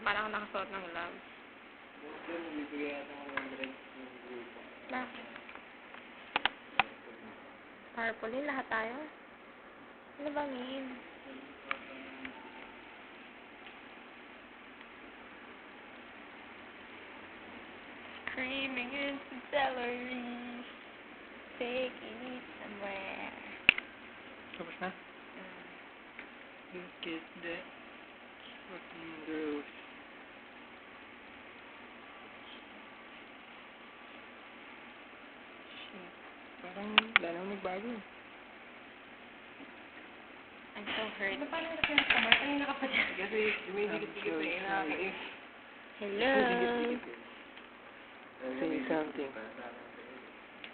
Parang nakasuot ng gloves. Bakit? Purple lahat tayo? Ano ba mean? Screaming into celery, taking it somewhere. Tapos na? Look at that fucking gross. Shit. Parang wala nang nagbago. I'm so hurt. Ano paano na pinagkamar? Ano yung nakapatid? Kasi dumidikit-dikit na inakakais. Hello? Say something.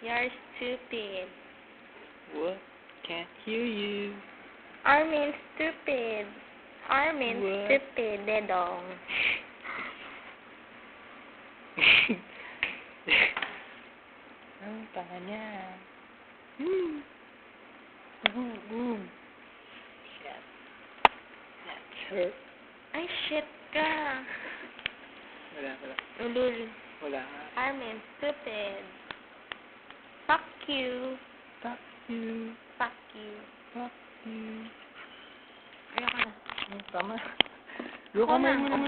You're stupid. What? Can't hear you. Armin stupid. Armin What? stupid, dedong. Ang tanga niya. Boom. Shit. That's hurt. Ay, shit ka. Wala. Ulul. Wala nga. Armin stupid. Fuck you. Fuck you. Fuck you. Fuck you. Ayoko na. Tama. Ako Kamay na. mo naman.